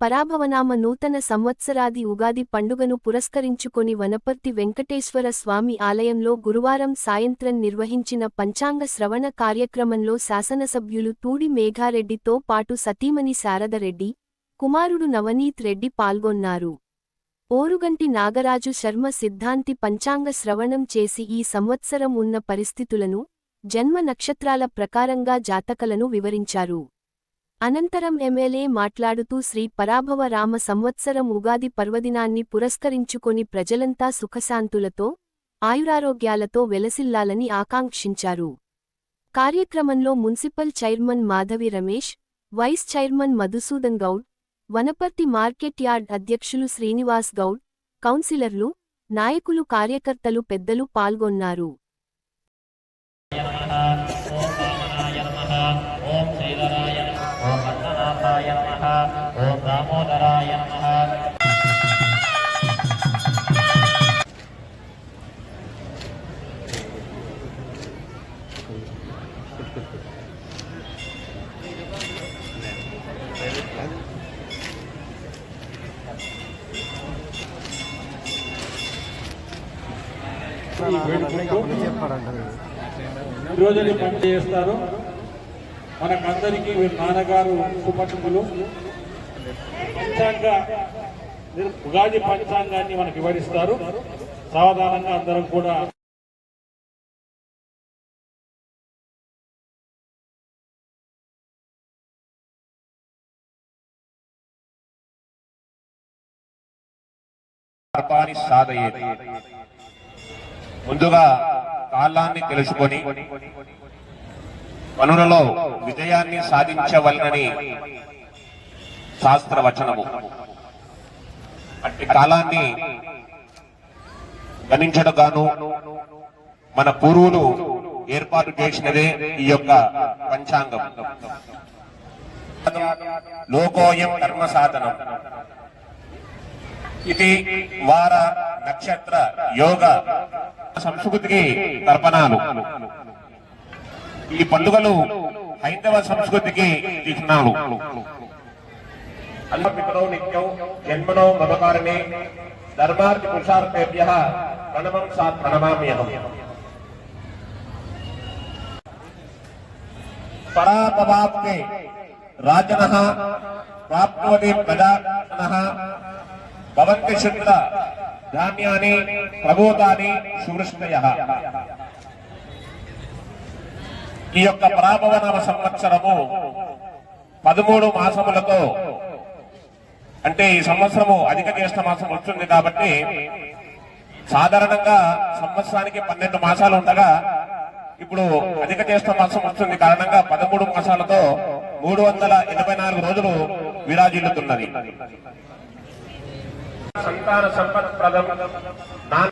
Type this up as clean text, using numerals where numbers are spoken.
పరాభవనామ నూతన సంవత్సరాది ఉగాది పండుగను పురస్కరించుకొని వనపర్తి వెంకటేశ్వర స్వామి ఆలయంలో గురువారం సాయంత్రం నిర్వహించిన పంచాంగ శ్రవణ కార్యక్రమంలో శాసనసభ్యులు తూడి మేఘారెడ్డితో పాటు సతీమణి శారదరెడ్డి, కుమారుడు నవనీత్ రెడ్డి పాల్గొన్నారు. ఓరుగంటి నాగరాజు శర్మ సిద్ధాంతి పంచాంగ శ్రవణం చేసి ఈ సంవత్సరం ఉన్న పరిస్థితులను, జన్మ నక్షత్రాల ప్రకారంగా జాతకలను వివరించారు. అనంతరం ఎమ్మెల్యే మాట్లాడుతూ శ్రీ పరాభవ రామ సంవత్సరం ఉగాది పర్వదినాన్ని పురస్కరించుకొని ప్రజలంతా సుఖశాంతులతో, ఆయురారోగ్యాలతో వెలసిల్లాలని ఆకాంక్షించారు. కార్యక్రమంలో municipal chairman Madhavi Ramesh, vice chairman Madhusudan Goud, Wanaparthy market yard అధ్యక్షులు శ్రీనివాస్ గౌడ్, కౌన్సిలర్లు, నాయకులు, కార్యకర్తలు, పెద్దలు పాల్గొన్నారు. రోజులు పని చేస్తారు. మనకందరికీ వీళ్ళ నాన్నగారు సుపక్షులు ఉగాది పంచాంగాన్ని మనకు వివరిస్తారు. సావధానంగా అందరం కూడా ముందుగా కాలాన్ని తెలుసుకొని పనులలో విజయాన్ని సాధించవలనని శాస్త్రవచనము. అట్టి కాలాన్ని గణించడగాను మన పూర్వులు ఏర్పాటు చేసినదే ఈ యొక్క పంచాంగం. లోకోయం కర్మ సాధనం. ఇది వార నక్షత్ర యోగ సంస్కృతికి తర్పణాలు. ఈ పండుగలు హైందవ సంస్కృతికి చిహ్నాలు. అల్పితరో నిత్యం జన్మనో మమకారణే ధర్మార్థ పురుషార్థేభ్యః ప్రణవం సాత్ ప్రణమామ్యహం. పరాభవాప్తే రాజనః ప్రాప్నోతి ప్రజానః భవంతి శుద్ధ ధాన్యాని ప్రబోధాని సువృష్టయః. ఈ యొక్క పరాభవనామ సంవత్సరము 13 మాసములతో, అంటే ఈ సంవత్సరము అధిక జ్యేష్ఠ మాసం వస్తుంది కాబట్టి సాధారణంగా సంవత్సరానికి 12 మాసాలు ఉండగా ఇప్పుడు అధిక జ్యేష్ఠ మాసం వస్తుంది కారణంగా 13 మాసాలతో 384 రోజులు విరాజిల్లుతున్నది. సంతాన సంపత్ప్రదం నాన్న